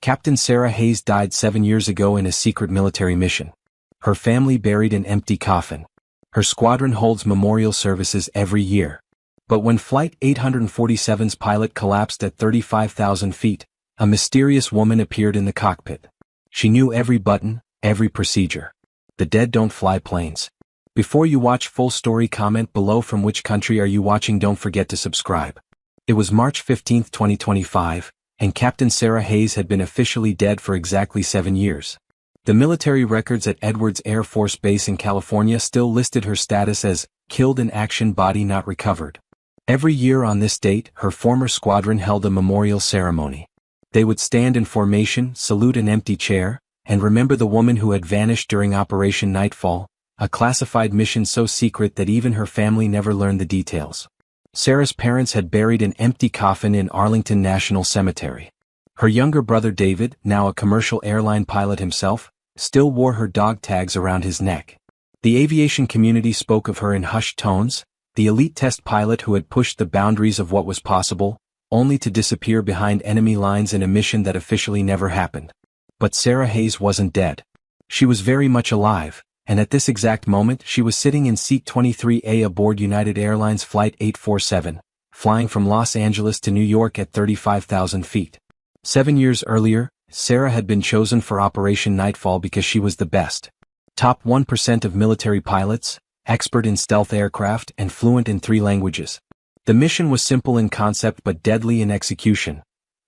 Captain Sarah Hayes died 7 years ago in a secret military mission. Her family buried an empty coffin. Her squadron holds memorial services every year. But when Flight 847's pilot collapsed at 35,000 feet, a mysterious woman appeared in the cockpit. She knew every button, every procedure. The dead don't fly planes. Before you watch full story, comment below from which country are you watching. Don't forget to subscribe. It was March 15, 2025, and Captain Sarah Hayes had been officially dead for exactly 7 years. The military records at Edwards Air Force Base in California still listed her status as killed in action, body not recovered. Every year on this date, her former squadron held a memorial ceremony. They would stand in formation, salute an empty chair, and remember the woman who had vanished during Operation Nightfall, a classified mission so secret that even her family never learned the details. Sarah's parents had buried an empty coffin in Arlington National Cemetery. Her younger brother David, now a commercial airline pilot himself, still wore her dog tags around his neck. The aviation community spoke of her in hushed tones, the elite test pilot who had pushed the boundaries of what was possible, only to disappear behind enemy lines in a mission that officially never happened. But Sarah Hayes wasn't dead. She was very much alive, and at this exact moment she was sitting in seat 23A aboard United Airlines Flight 847, flying from Los Angeles to New York at 35,000 feet. 7 years earlier, Sarah had been chosen for Operation Nightfall because she was the best. Top 1% of military pilots, expert in stealth aircraft, and fluent in 3 languages. The mission was simple in concept but deadly in execution.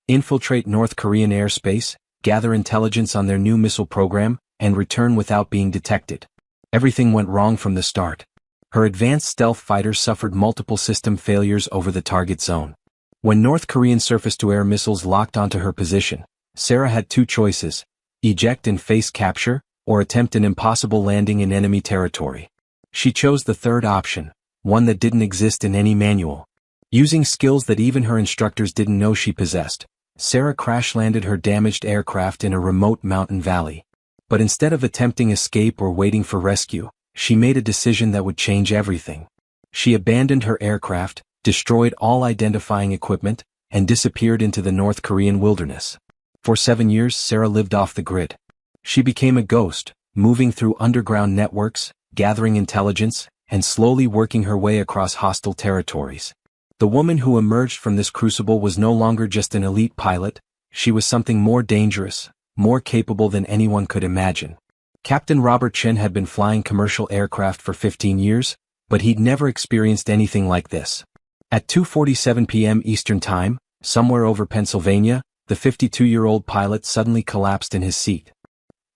Infiltrate North Korean airspace, gather intelligence on their new missile program, and return without being detected. Everything went wrong from the start. Her advanced stealth fighters suffered multiple system failures over the target zone. When North Korean surface-to-air missiles locked onto her position, Sarah had 2 choices: eject and face capture, or attempt an impossible landing in enemy territory. She chose the third option, one that didn't exist in any manual. Using skills that even her instructors didn't know she possessed, Sarah crash-landed her damaged aircraft in a remote mountain valley. But instead of attempting escape or waiting for rescue, she made a decision that would change everything. She abandoned her aircraft, destroyed all identifying equipment, and disappeared into the North Korean wilderness. For 7 years, Sarah lived off the grid. She became a ghost, moving through underground networks, gathering intelligence, and slowly working her way across hostile territories. The woman who emerged from this crucible was no longer just an elite pilot, she was something more dangerous, more capable than anyone could imagine. Captain Robert Chen had been flying commercial aircraft for 15 years, but he'd never experienced anything like this. At 2:47 p.m. Eastern Time, somewhere over Pennsylvania, the 52-year-old pilot suddenly collapsed in his seat.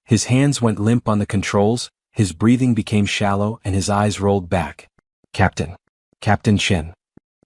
His hands went limp on the controls, his breathing became shallow and his eyes rolled back. Captain Chen.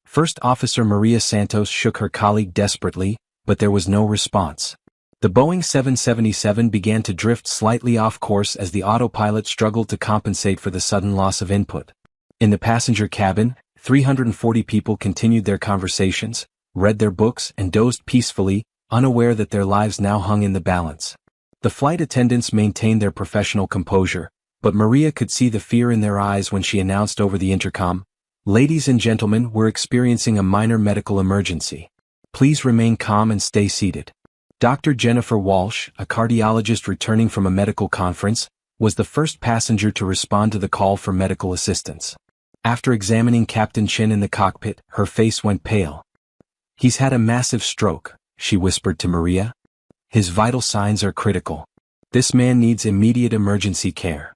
First Officer Maria Santos shook her colleague desperately, but there was no response. The Boeing 777 began to drift slightly off course as the autopilot struggled to compensate for the sudden loss of input. In the passenger cabin, 340 people continued their conversations, read their books, and dozed peacefully, unaware that their lives now hung in the balance. The flight attendants maintained their professional composure, but Maria could see the fear in their eyes when she announced over the intercom, "Ladies and gentlemen, we're experiencing a minor medical emergency. Please remain calm and stay seated." Dr. Jennifer Walsh, a cardiologist returning from a medical conference, was the first passenger to respond to the call for medical assistance. After examining Captain Chen in the cockpit, her face went pale. "He's had a massive stroke," she whispered to Maria. "His vital signs are critical. This man needs immediate emergency care."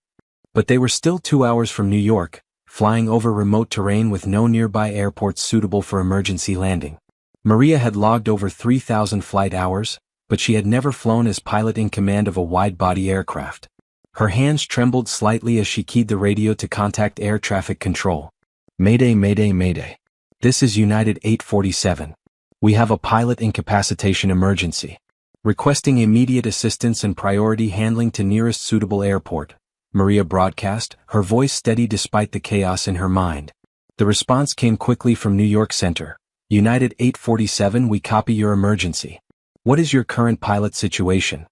But they were still 2 hours from New York, flying over remote terrain with no nearby airports suitable for emergency landing. Maria had logged over 3,000 flight hours, but she had never flown as pilot in command of a wide-body aircraft. Her hands trembled slightly as she keyed the radio to contact air traffic control. "Mayday, mayday, mayday. This is United 847. We have a pilot incapacitation emergency. Requesting immediate assistance and priority handling to nearest suitable airport," Maria broadcast, her voice steady despite the chaos in her mind. The response came quickly from New York Center. "United 847, we copy your emergency. What is your current pilot situation?"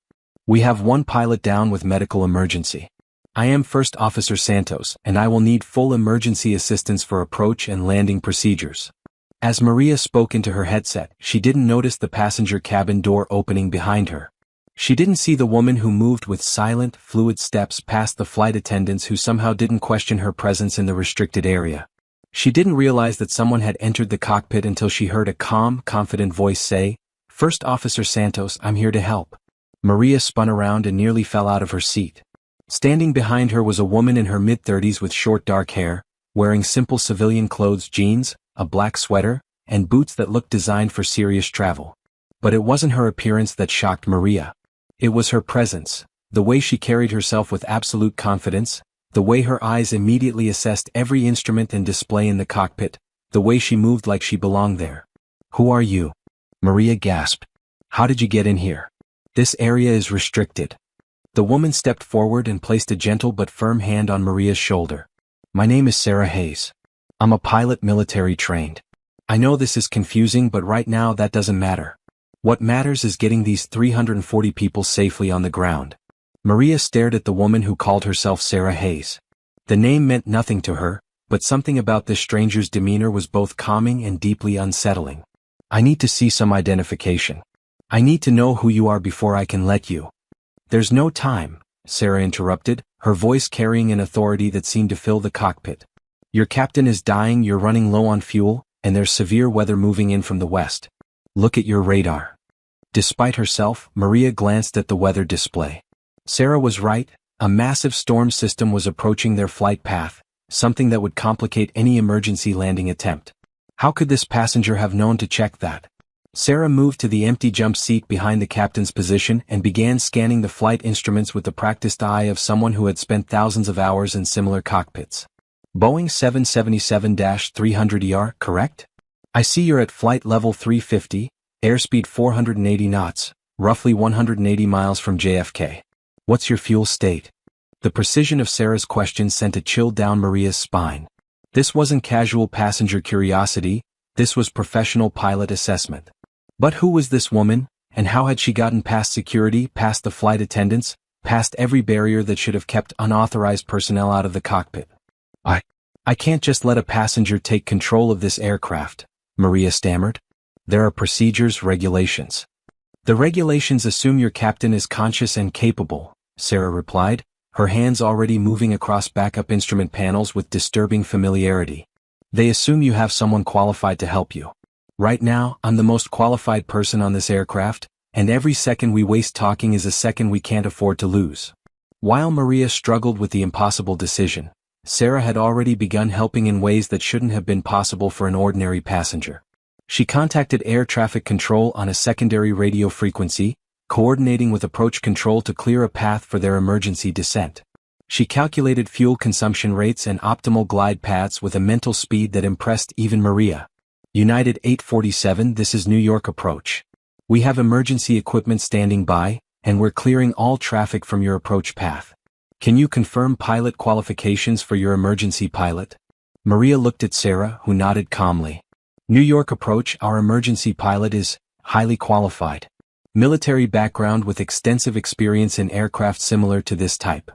"We have 1 pilot down with medical emergency. I am First Officer Santos, and I will need full emergency assistance for approach and landing procedures." As Maria spoke into her headset, she didn't notice the passenger cabin door opening behind her. She didn't see the woman who moved with silent, fluid steps past the flight attendants who somehow didn't question her presence in the restricted area. She didn't realize that someone had entered the cockpit until she heard a calm, confident voice say, "First Officer Santos, I'm here to help." Maria spun around and nearly fell out of her seat. Standing behind her was a woman in her mid-30s with short dark hair, wearing simple civilian clothes, jeans, a black sweater, and boots that looked designed for serious travel. But it wasn't her appearance that shocked Maria. It was her presence, the way she carried herself with absolute confidence, the way her eyes immediately assessed every instrument and display in the cockpit, the way she moved like she belonged there. "Who are you?" Maria gasped. "How did you get in here? This area is restricted." The woman stepped forward and placed a gentle but firm hand on Maria's shoulder. "My name is Sarah Hayes. I'm a pilot, military trained. I know this is confusing, but right now that doesn't matter. What matters is getting these 340 people safely on the ground." Maria stared at the woman who called herself Sarah Hayes. The name meant nothing to her, but something about this stranger's demeanor was both calming and deeply unsettling. "I need to see some identification. I need to know who you are before I can let you." "There's no time," Sarah interrupted, her voice carrying an authority that seemed to fill the cockpit. "Your captain is dying, you're running low on fuel, and there's severe weather moving in from the west. Look at your radar." Despite herself, Maria glanced at the weather display. Sarah was right, a massive storm system was approaching their flight path, something that would complicate any emergency landing attempt. How could this passenger have known to check that? Sarah moved to the empty jump seat behind the captain's position and began scanning the flight instruments with the practiced eye of someone who had spent thousands of hours in similar cockpits. "Boeing 777-300ER, correct? I see you're at flight level 350, airspeed 480 knots, roughly 180 miles from JFK. What's your fuel state?" The precision of Sarah's question sent a chill down Maria's spine. This wasn't casual passenger curiosity, this was professional pilot assessment. But who was this woman, and how had she gotten past security, past the flight attendants, past every barrier that should have kept unauthorized personnel out of the cockpit? I can't just let a passenger take control of this aircraft," Maria stammered. "There are procedures, regulations." "The regulations assume your captain is conscious and capable," Sarah replied, her hands already moving across backup instrument panels with disturbing familiarity. "They assume you have someone qualified to help you. Right now, I'm the most qualified person on this aircraft, and every second we waste talking is a second we can't afford to lose." While Maria struggled with the impossible decision, Sarah had already begun helping in ways that shouldn't have been possible for an ordinary passenger. She contacted air traffic control on a secondary radio frequency, coordinating with approach control to clear a path for their emergency descent. She calculated fuel consumption rates and optimal glide paths with a mental speed that impressed even Maria. "United 847, this is New York approach. We have emergency equipment standing by, and we're clearing all traffic from your approach path. Can you confirm pilot qualifications for your emergency pilot?" Maria looked at Sarah, who nodded calmly. "New York approach, our emergency pilot is highly qualified. Military background with extensive experience in aircraft similar to this type."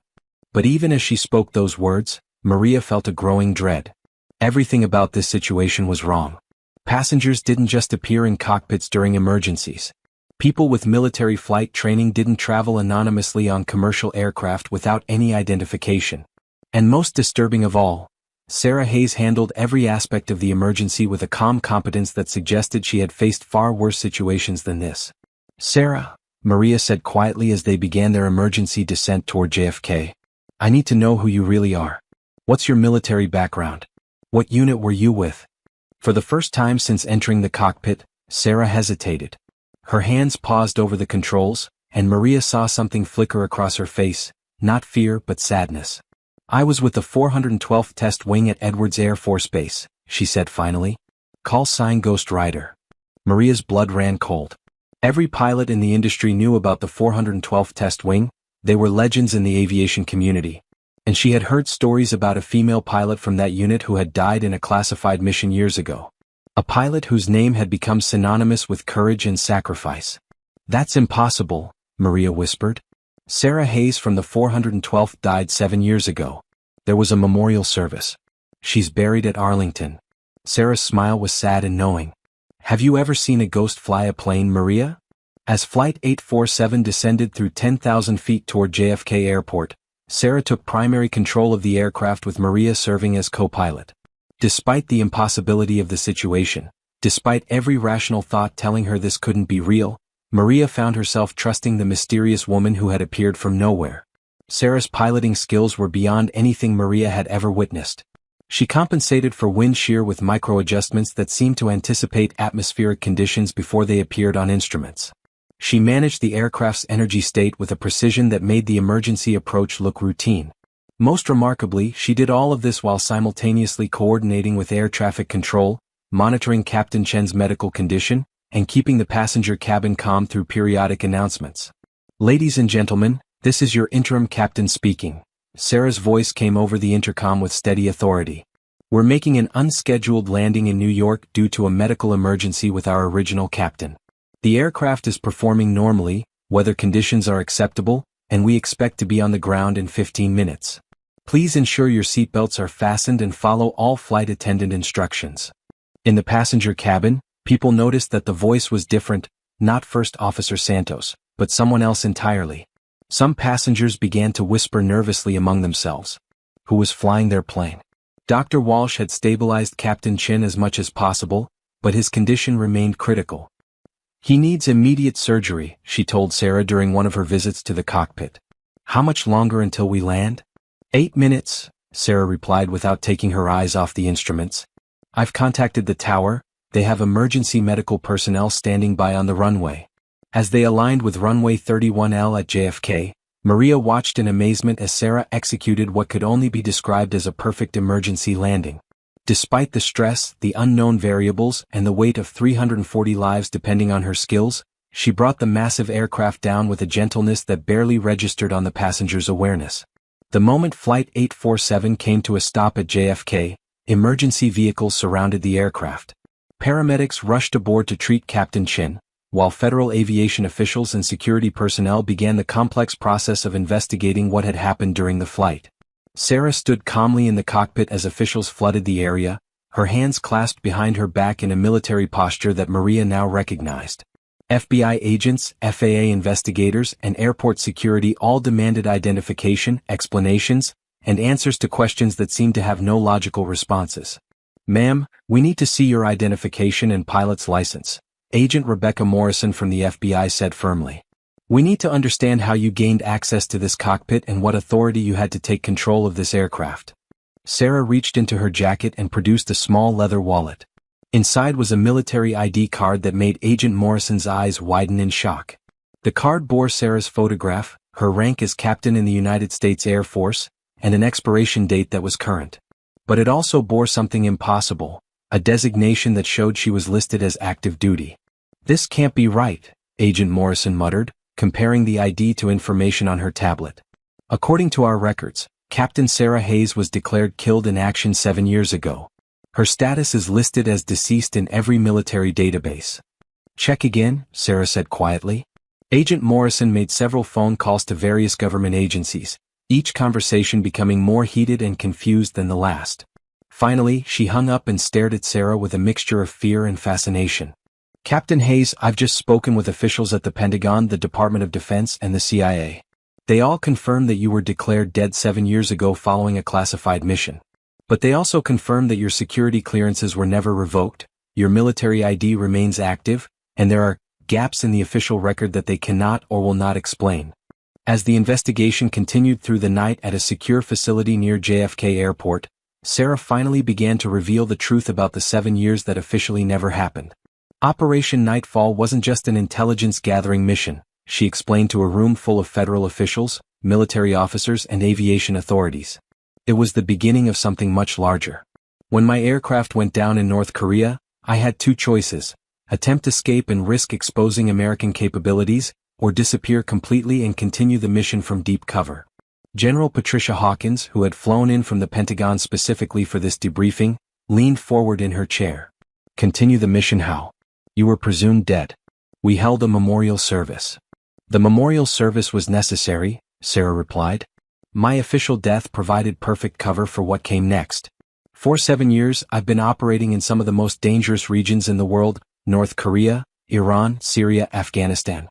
But even as she spoke those words, Maria felt a growing dread. Everything about this situation was wrong. Passengers didn't just appear in cockpits during emergencies. People with military flight training didn't travel anonymously on commercial aircraft without any identification. And most disturbing of all, Sarah Hayes handled every aspect of the emergency with a calm competence that suggested she had faced far worse situations than this. "Sarah," Maria said quietly as they began their emergency descent toward JFK, "I need to know who you really are. What's your military background? What unit were you with?" For the first time since entering the cockpit, Sarah hesitated. Her hands paused over the controls, and Maria saw something flicker across her face, not fear but sadness. "I was with the 412th Test Wing at Edwards Air Force Base," she said finally. "Call sign Ghost Rider." Maria's blood ran cold. Every pilot in the industry knew about the 412th Test Wing, they were legends in the aviation community. And she had heard stories about a female pilot from that unit who had died in a classified mission years ago. A pilot whose name had become synonymous with courage and sacrifice. "That's impossible," Maria whispered. "Sarah Hayes from the 412th died 7 years ago. There was a memorial service. She's buried at Arlington." Sarah's smile was sad and knowing. "Have you ever seen a ghost fly a plane, Maria?" As Flight 847 descended through 10,000 feet toward JFK Airport, Sarah took primary control of the aircraft with Maria serving as co-pilot. Despite the impossibility of the situation, despite every rational thought telling her this couldn't be real, Maria found herself trusting the mysterious woman who had appeared from nowhere. Sarah's piloting skills were beyond anything Maria had ever witnessed. She compensated for wind shear with micro-adjustments that seemed to anticipate atmospheric conditions before they appeared on instruments. She managed the aircraft's energy state with a precision that made the emergency approach look routine. Most remarkably, she did all of this while simultaneously coordinating with air traffic control, monitoring Captain Chen's medical condition, and keeping the passenger cabin calm through periodic announcements. "Ladies and gentlemen, this is your interim captain speaking." Sarah's voice came over the intercom with steady authority. "We're making an unscheduled landing in New York due to a medical emergency with our original captain. The aircraft is performing normally, weather conditions are acceptable, and we expect to be on the ground in 15 minutes. Please ensure your seatbelts are fastened and follow all flight attendant instructions." In the passenger cabin, people noticed that the voice was different, not First Officer Santos, but someone else entirely. Some passengers began to whisper nervously among themselves. Who was flying their plane? Dr. Walsh had stabilized Captain Chen as much as possible, but his condition remained critical. "He needs immediate surgery," she told Sarah during one of her visits to the cockpit. "How much longer until we land?" 8 minutes, Sarah replied without taking her eyes off the instruments. "I've contacted the tower, they have emergency medical personnel standing by on the runway." As they aligned with runway 31L at JFK, Maria watched in amazement as Sarah executed what could only be described as a perfect emergency landing. Despite the stress, the unknown variables, and the weight of 340 lives depending on her skills, she brought the massive aircraft down with a gentleness that barely registered on the passenger's awareness. The moment Flight 847 came to a stop at JFK, emergency vehicles surrounded the aircraft. Paramedics rushed aboard to treat Captain Chen, while federal aviation officials and security personnel began the complex process of investigating what had happened during the flight. Sarah stood calmly in the cockpit as officials flooded the area, her hands clasped behind her back in a military posture that Maria now recognized. FBI agents, FAA investigators, and airport security all demanded identification, explanations, and answers to questions that seemed to have no logical responses. "Ma'am, we need to see your identification and pilot's license," Agent Rebecca Morrison from the FBI said firmly. "We need to understand how you gained access to this cockpit and what authority you had to take control of this aircraft." Sarah reached into her jacket and produced a small leather wallet. Inside was a military ID card that made Agent Morrison's eyes widen in shock. The card bore Sarah's photograph, her rank as captain in the United States Air Force, and an expiration date that was current. But it also bore something impossible, a designation that showed she was listed as active duty. "This can't be right," Agent Morrison muttered, comparing the ID to information on her tablet. "According to our records, Captain Sarah Hayes was declared killed in action 7 years ago. Her status is listed as deceased in every military database." "Check again," Sarah said quietly. Agent Morrison made several phone calls to various government agencies, each conversation becoming more heated and confused than the last. Finally, she hung up and stared at Sarah with a mixture of fear and fascination. "Captain Hayes, I've just spoken with officials at the Pentagon, the Department of Defense, and the CIA. They all confirmed that you were declared dead 7 years ago following a classified mission. But they also confirmed that your security clearances were never revoked, your military ID remains active, and there are gaps in the official record that they cannot or will not explain." As the investigation continued through the night at a secure facility near JFK Airport, Sarah finally began to reveal the truth about the 7 years that officially never happened. Operation Nightfall wasn't just an intelligence-gathering mission, she explained to a room full of federal officials, military officers, and aviation authorities. It was the beginning of something much larger. When my aircraft went down in North Korea, I had 2 choices: attempt escape and risk exposing American capabilities, or disappear completely and continue the mission from deep cover. General Patricia Hawkins, who had flown in from the Pentagon specifically for this debriefing, leaned forward in her chair. "Continue the mission how? You were presumed dead. We held a memorial service." "The memorial service was necessary," Sarah replied. "My official death provided perfect cover for what came next. For 7 years, I've been operating in some of the most dangerous regions in the world: North Korea, Iran, Syria, Afghanistan.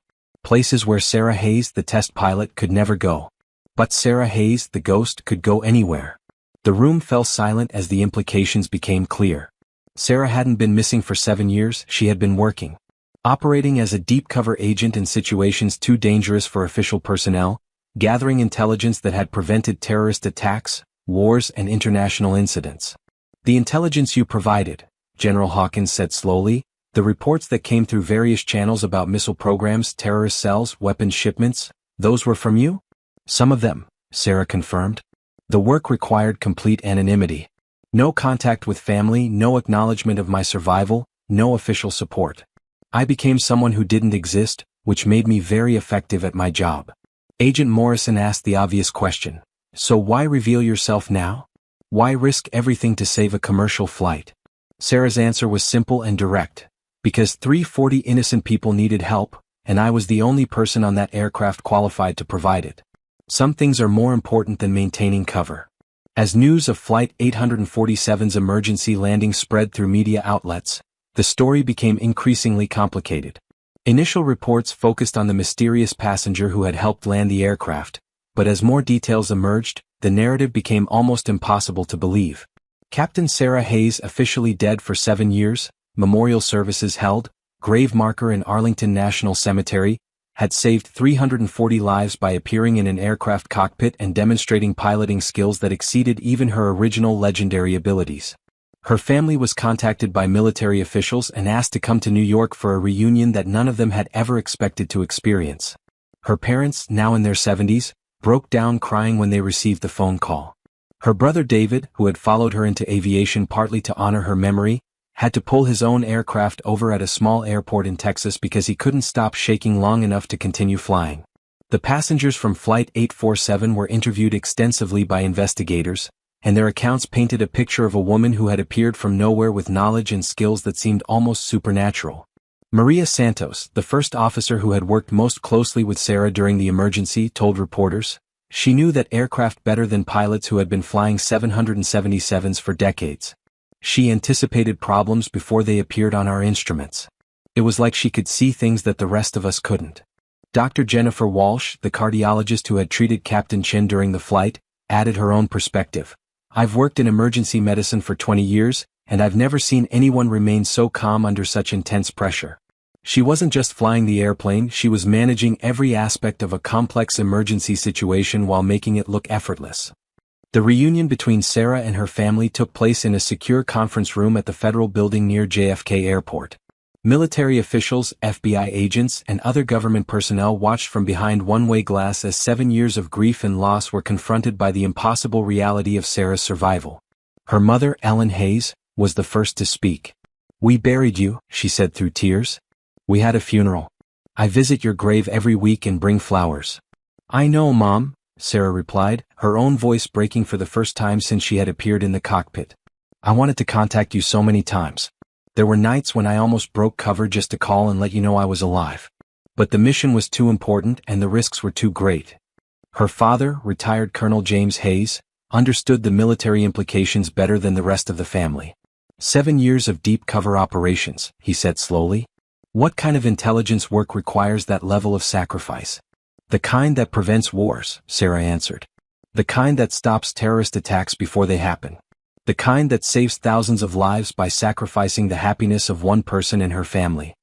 Places where Sarah Hayes, the test pilot, could never go. But Sarah Hayes, the ghost, could go anywhere. The room fell silent as the implications became clear. Sarah hadn't been missing for 7 years, she had been working. Operating as a deep-cover agent in situations too dangerous for official personnel, gathering intelligence that had prevented terrorist attacks, wars, and international incidents. The intelligence you provided, General Hawkins said slowly, the reports that came through various channels about missile programs, terrorist cells, weapons shipments, those were from you? Some of them, Sarah confirmed. The work required complete anonymity. No contact with family, no acknowledgement of my survival, no official support. I became someone who didn't exist, which made me very effective at my job. Agent Morrison asked the obvious question. So why reveal yourself now? Why risk everything to save a commercial flight? Sarah's answer was simple and direct. Because 340 innocent people needed help, and I was the only person on that aircraft qualified to provide it. Some things are more important than maintaining cover. As news of Flight 847's emergency landing spread through media outlets, the story became increasingly complicated. Initial reports focused on the mysterious passenger who had helped land the aircraft, but as more details emerged, the narrative became almost impossible to believe. Captain Sarah Hayes, officially dead for 7 years, memorial services held, grave marker in Arlington National Cemetery, had saved 340 lives by appearing in an aircraft cockpit and demonstrating piloting skills that exceeded even her original legendary abilities. Her family was contacted by military officials and asked to come to New York for a reunion that none of them had ever expected to experience. Her parents, now in their 70s, broke down crying when they received the phone call. Her brother David, who had followed her into aviation partly to honor her memory, had to pull his own aircraft over at a small airport in Texas because he couldn't stop shaking long enough to continue flying. The passengers from Flight 847 were interviewed extensively by investigators, and their accounts painted a picture of a woman who had appeared from nowhere with knowledge and skills that seemed almost supernatural. Maria Santos, the first officer who had worked most closely with Sarah during the emergency, told reporters, she knew that aircraft better than pilots who had been flying 777s for decades. She anticipated problems before they appeared on our instruments. It was like she could see things that the rest of us couldn't. Dr. Jennifer Walsh, the cardiologist who had treated Captain Chin during the flight, added her own perspective. I've worked in emergency medicine for 20 years, and I've never seen anyone remain so calm under such intense pressure. She wasn't just flying the airplane, she was managing every aspect of a complex emergency situation while making it look effortless. The reunion between Sarah and her family took place in a secure conference room at the Federal Building near JFK Airport. Military officials, FBI agents, and other government personnel watched from behind one-way glass as 7 years of grief and loss were confronted by the impossible reality of Sarah's survival. Her mother, Ellen Hayes, was the first to speak. We buried you, she said through tears. We had a funeral. I visit your grave every week and bring flowers. I know, Mom, Sarah replied, her own voice breaking for the first time since she had appeared in the cockpit. I wanted to contact you so many times. There were nights when I almost broke cover just to call and let you know I was alive. But the mission was too important and the risks were too great. Her father, retired Colonel James Hayes, understood the military implications better than the rest of the family. 7 years of deep cover operations, he said slowly. What kind of intelligence work requires that level of sacrifice? The kind that prevents wars, Sarah answered. The kind that stops terrorist attacks before they happen. The kind that saves thousands of lives by sacrificing the happiness of one person and her family.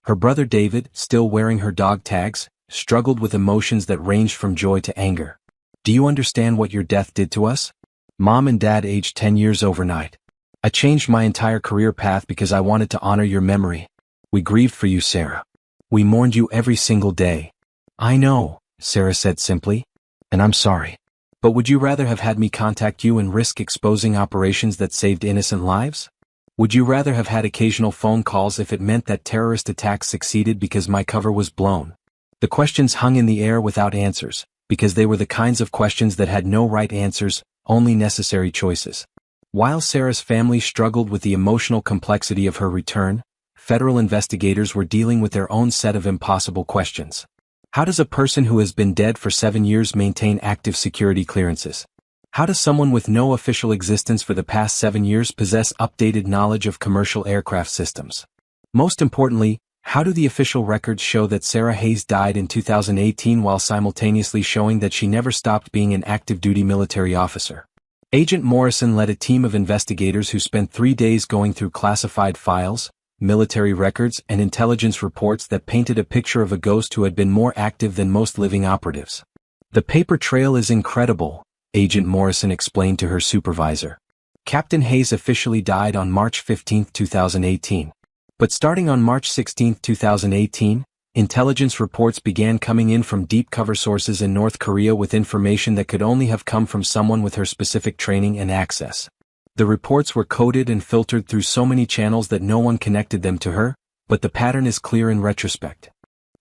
Her brother David, still wearing her dog tags, struggled with emotions that ranged from joy to anger. Do you understand what your death did to us? Mom and Dad aged 10 years overnight. I changed my entire career path because I wanted to honor your memory. We grieved for you, Sarah. We mourned you every single day. I know, Sarah said simply, and I'm sorry. But would you rather have had me contact you and risk exposing operations that saved innocent lives? Would you rather have had occasional phone calls if it meant that terrorist attacks succeeded because my cover was blown? The questions hung in the air without answers, because they were the kinds of questions that had no right answers, only necessary choices. While Sarah's family struggled with the emotional complexity of her return, federal investigators were dealing with their own set of impossible questions. How does a person who has been dead for 7 years maintain active security clearances? How does someone with no official existence for the past 7 years possess updated knowledge of commercial aircraft systems? Most importantly, How do the official records show that Sarah Hayes died in 2018 while simultaneously showing that she never stopped being an active-duty military officer? Agent Morrison led a team of investigators who spent 3 days going through classified files, military records, and intelligence reports that painted a picture of a ghost who had been more active than most living operatives. "The paper trail is incredible," Agent Morrison explained to her supervisor. Captain Hayes officially died on March 15, 2018. But starting on March 16, 2018, intelligence reports began coming in from deep cover sources in North Korea with information that could only have come from someone with her specific training and access. The reports were coded and filtered through so many channels that no one connected them to her, but the pattern is clear in retrospect.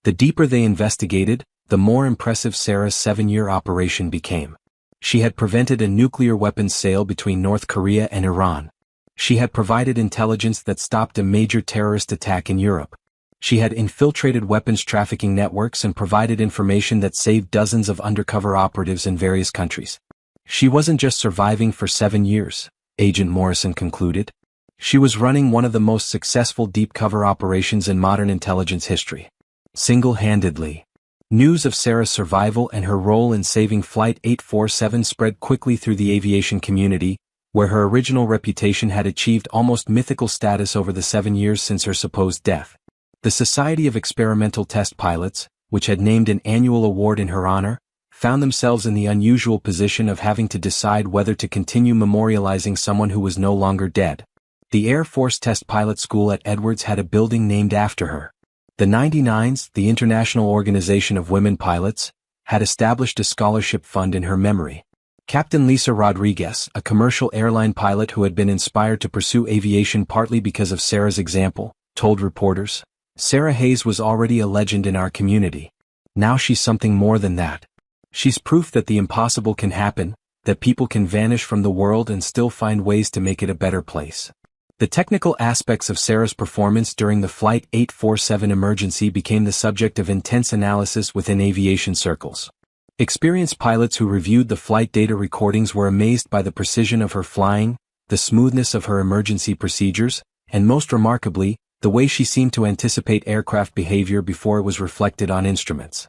The deeper they investigated, the more impressive Sarah's 7-year operation became. She had prevented a nuclear weapons sale between North Korea and Iran. She had provided intelligence that stopped a major terrorist attack in Europe. She had infiltrated weapons trafficking networks and provided information that saved dozens of undercover operatives in various countries. She wasn't just surviving for 7 years, Agent Morrison concluded. She was running one of the most successful deep cover operations in modern intelligence history. Single-handedly. News of Sarah's survival and her role in saving Flight 847 spread quickly through the aviation community, where her original reputation had achieved almost mythical status over the 7 years since her supposed death. The Society of Experimental Test Pilots, which had named an annual award in her honor, found themselves in the unusual position of having to decide whether to continue memorializing someone who was no longer dead. The Air Force Test Pilot School at Edwards had a building named after her. The 99s, the International Organization of Women Pilots, had established a scholarship fund in her memory. Captain Lisa Rodriguez, a commercial airline pilot who had been inspired to pursue aviation partly because of Sarah's example, told reporters, "Sarah Hayes was already a legend in our community. Now she's something more than that. She's proof that the impossible can happen, that people can vanish from the world and still find ways to make it a better place." The technical aspects of Sarah's performance during the Flight 847 emergency became the subject of intense analysis within aviation circles. Experienced pilots who reviewed the flight data recordings were amazed by the precision of her flying, the smoothness of her emergency procedures, and most remarkably, the way she seemed to anticipate aircraft behavior before it was reflected on instruments.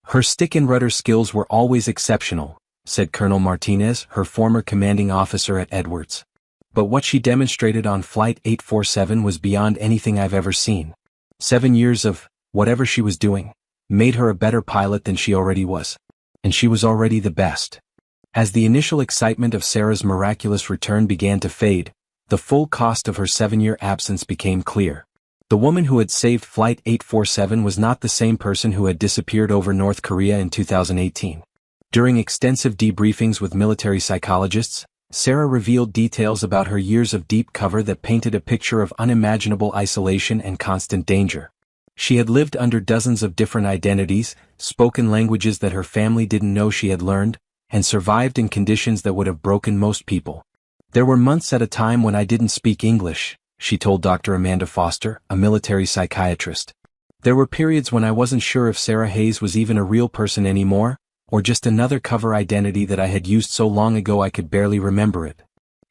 "Her stick and rudder skills were always exceptional," said Colonel Martinez, her former commanding officer at Edwards. "But what she demonstrated on Flight 847 was beyond anything I've ever seen. 7 years of, whatever she was doing, made her a better pilot than she already was. And she was already the best." As the initial excitement of Sarah's miraculous return began to fade, the full cost of her 7-year absence became clear. The woman who had saved Flight 847 was not the same person who had disappeared over North Korea in 2018. During extensive debriefings with military psychologists, Sarah revealed details about her years of deep cover that painted a picture of unimaginable isolation and constant danger. She had lived under dozens of different identities, spoken languages that her family didn't know she had learned, and survived in conditions that would have broken most people. "There were months at a time when I didn't speak English," she told Dr. Amanda Foster, a military psychiatrist. "There were periods when I wasn't sure if Sarah Hayes was even a real person anymore, or just another cover identity that I had used so long ago I could barely remember it."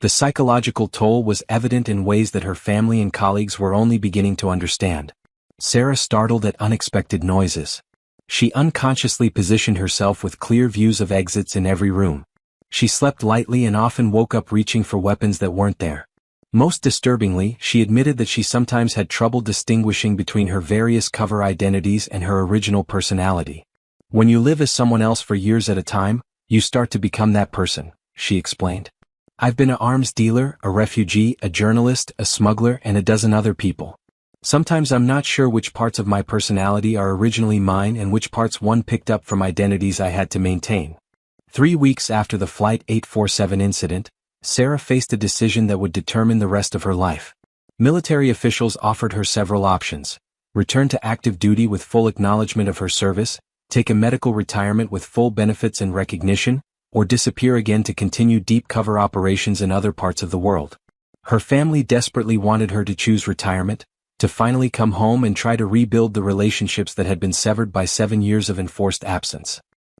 The psychological toll was evident in ways that her family and colleagues were only beginning to understand. Sarah startled at unexpected noises. She unconsciously positioned herself with clear views of exits in every room. She slept lightly and often woke up reaching for weapons that weren't there. Most disturbingly, she admitted that she sometimes had trouble distinguishing between her various cover identities and her original personality. "When you live as someone else for years at a time, you start to become that person," she explained. "I've been an arms dealer, a refugee, a journalist, a smuggler, and a dozen other people. Sometimes I'm not sure which parts of my personality are originally mine and which parts one picked up from identities I had to maintain." 3 weeks after the Flight 847 incident, Sarah faced a decision that would determine the rest of her life. Military officials offered her several options: return to active duty with full acknowledgement of her service, take a medical retirement with full benefits and recognition, or disappear again to continue deep cover operations in other parts of the world. Her family desperately wanted her to choose retirement, to finally come home and try to rebuild the relationships that had been severed by 7 years of enforced absence.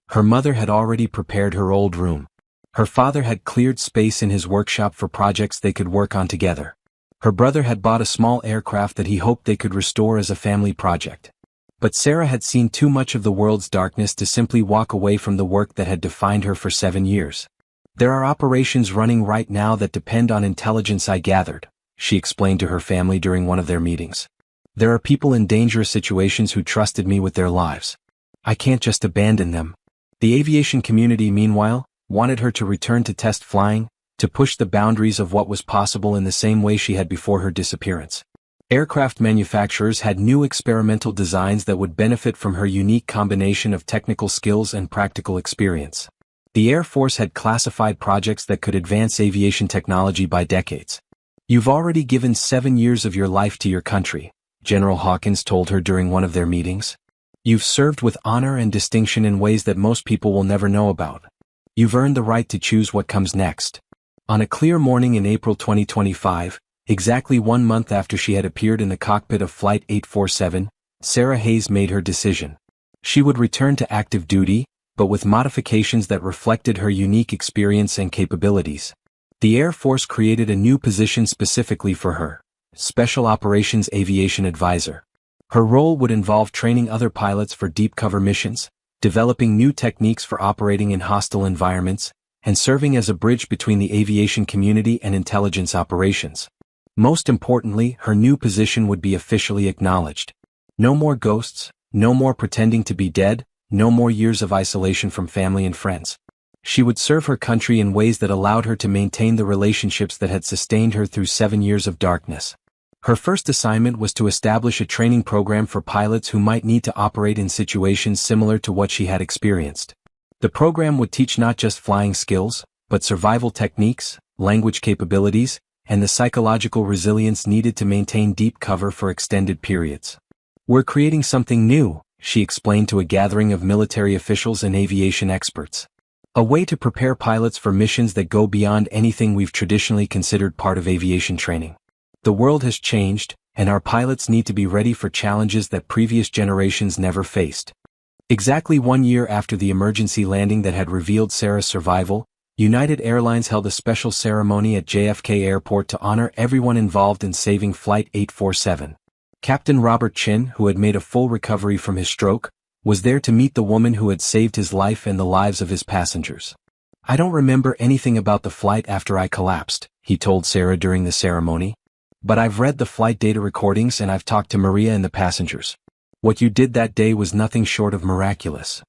Her mother had already prepared her old room. Her father had cleared space in his workshop for projects they could work on together. Her brother had bought a small aircraft that he hoped they could restore as a family project. But Sarah had seen too much of the world's darkness to simply walk away from the work that had defined her for 7 years. "There are operations running right now that depend on intelligence I gathered," she explained to her family during one of their meetings. "There are people in dangerous situations who trusted me with their lives. I can't just abandon them." The aviation community, meanwhile, wanted her to return to test flying, to push the boundaries of what was possible in the same way she had before her disappearance. Aircraft manufacturers had new experimental designs that would benefit from her unique combination of technical skills and practical experience. The Air Force had classified projects that could advance aviation technology by decades. "You've already given 7 years of your life to your country," General Hawkins told her during one of their meetings. "You've served with honor and distinction in ways that most people will never know about. You've earned the right to choose what comes next." On a clear morning in April 2025, exactly 1 month after she had appeared in the cockpit of Flight 847, Sarah Hayes made her decision. She would return to active duty, but with modifications that reflected her unique experience and capabilities. The Air Force created a new position specifically for her: Special Operations Aviation Advisor. Her role would involve training other pilots for deep cover missions, developing new techniques for operating in hostile environments, and serving as a bridge between the aviation community and intelligence operations. Most importantly, her new position would be officially acknowledged. No more ghosts, no more pretending to be dead, no more years of isolation from family and friends. She would serve her country in ways that allowed her to maintain the relationships that had sustained her through 7 years of darkness. Her first assignment was to establish a training program for pilots who might need to operate in situations similar to what she had experienced. The program would teach not just flying skills, but survival techniques, language capabilities, and the psychological resilience needed to maintain deep cover for extended periods. "We're creating something new," she explained to a gathering of military officials and aviation experts. "A way to prepare pilots for missions that go beyond anything we've traditionally considered part of aviation training. The world has changed, and our pilots need to be ready for challenges that previous generations never faced." Exactly 1 year after the emergency landing that had revealed Sarah's survival, United Airlines held a special ceremony at JFK Airport to honor everyone involved in saving Flight 847. Captain Robert Chin, who had made a full recovery from his stroke, was there to meet the woman who had saved his life and the lives of his passengers. "I don't remember anything about the flight after I collapsed," he told Sarah during the ceremony. "But I've read the flight data recordings and I've talked to Maria and the passengers. What you did that day was nothing short of miraculous."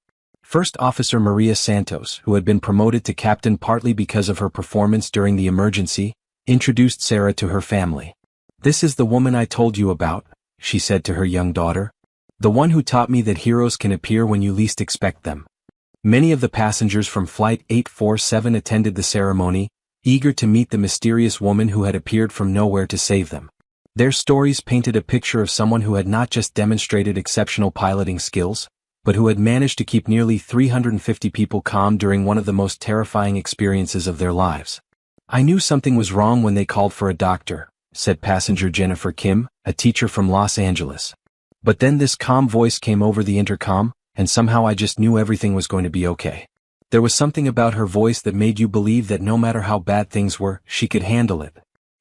First Officer Maria Santos, who had been promoted to captain partly because of her performance during the emergency, introduced Sarah to her family. "This is the woman I told you about," she said to her young daughter. "The one who taught me that heroes can appear when you least expect them." Many of the passengers from Flight 847 attended the ceremony, eager to meet the mysterious woman who had appeared from nowhere to save them. Their stories painted a picture of someone who had not just demonstrated exceptional piloting skills, but who had managed to keep nearly 350 people calm during one of the most terrifying experiences of their lives. "I knew something was wrong when they called for a doctor," said passenger Jennifer Kim, a teacher from Los Angeles. "But then this calm voice came over the intercom, and somehow I just knew everything was going to be okay." There was something about her voice that made you believe that no matter how bad things were, she could handle it.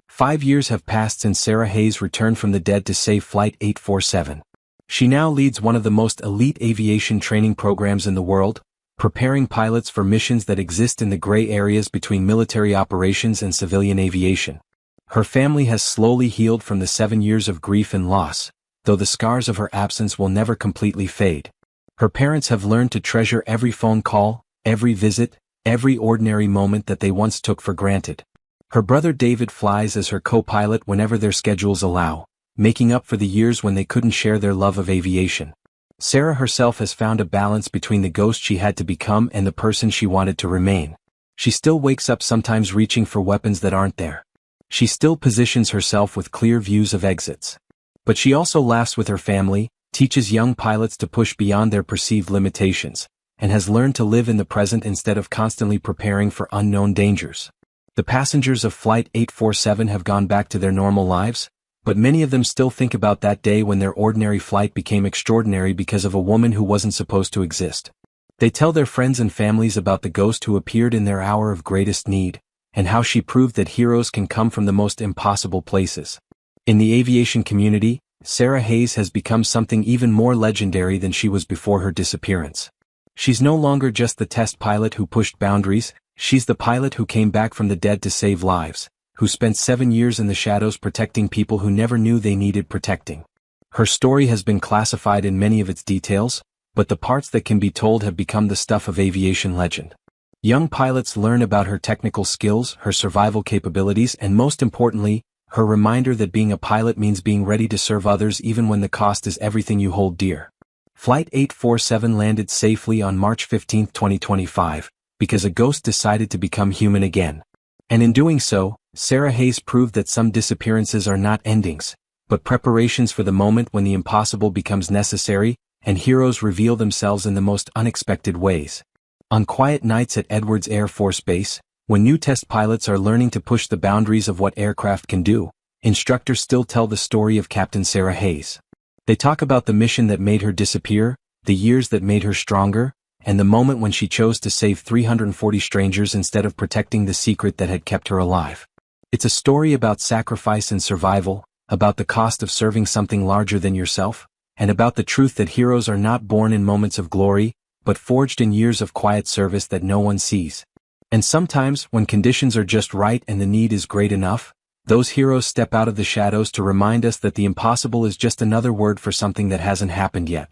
5 years have passed since Sarah Hayes returned from the dead to save Flight 847. She now leads one of the most elite aviation training programs in the world, preparing pilots for missions that exist in the gray areas between military operations and civilian aviation. Her family has slowly healed from the 7 years of grief and loss, though the scars of her absence will never completely fade. Her parents have learned to treasure every phone call, every visit, every ordinary moment that they once took for granted. Her brother David flies as her co-pilot whenever their schedules allow, making up for the years when they couldn't share their love of aviation. Sarah herself has found a balance between the ghost she had to become and the person she wanted to remain. She still wakes up sometimes reaching for weapons that aren't there. She still positions herself with clear views of exits. But she also laughs with her family, teaches young pilots to push beyond their perceived limitations, and has learned to live in the present instead of constantly preparing for unknown dangers. The passengers of Flight 847 have gone back to their normal lives, but many of them still think about that day when their ordinary flight became extraordinary because of a woman who wasn't supposed to exist. They tell their friends and families about the ghost who appeared in their hour of greatest need, and how she proved that heroes can come from the most impossible places. In the aviation community, Sarah Hayes has become something even more legendary than she was before her disappearance. She's no longer just the test pilot who pushed boundaries, she's the pilot who came back from the dead to save lives, who spent 7 years in the shadows protecting people who never knew they needed protecting. Her story has been classified in many of its details, but the parts that can be told have become the stuff of aviation legend. Young pilots learn about her technical skills, her survival capabilities, and most importantly, her reminder that being a pilot means being ready to serve others even when the cost is everything you hold dear. Flight 847 landed safely on March 15, 2025, because a ghost decided to become human again. And in doing so, Sarah Hayes proved that some disappearances are not endings, but preparations for the moment when the impossible becomes necessary, and heroes reveal themselves in the most unexpected ways. On quiet nights at Edwards Air Force Base, when new test pilots are learning to push the boundaries of what aircraft can do, instructors still tell the story of Captain Sarah Hayes. They talk about the mission that made her disappear, the years that made her stronger, and the moment when she chose to save 340 strangers instead of protecting the secret that had kept her alive. It's a story about sacrifice and survival, about the cost of serving something larger than yourself, and about the truth that heroes are not born in moments of glory, but forged in years of quiet service that no one sees. And sometimes, when conditions are just right and the need is great enough, those heroes step out of the shadows to remind us that the impossible is just another word for something that hasn't happened yet.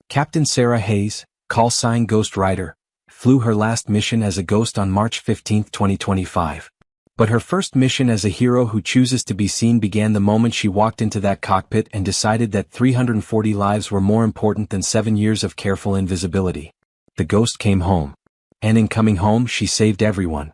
Captain Sarah Hayes, call sign Ghost Rider, flew her last mission as a ghost on March 15, 2025. But her first mission as a hero who chooses to be seen began the moment she walked into that cockpit and decided that 340 lives were more important than 7 years of careful invisibility. The ghost came home. And in coming home she saved everyone.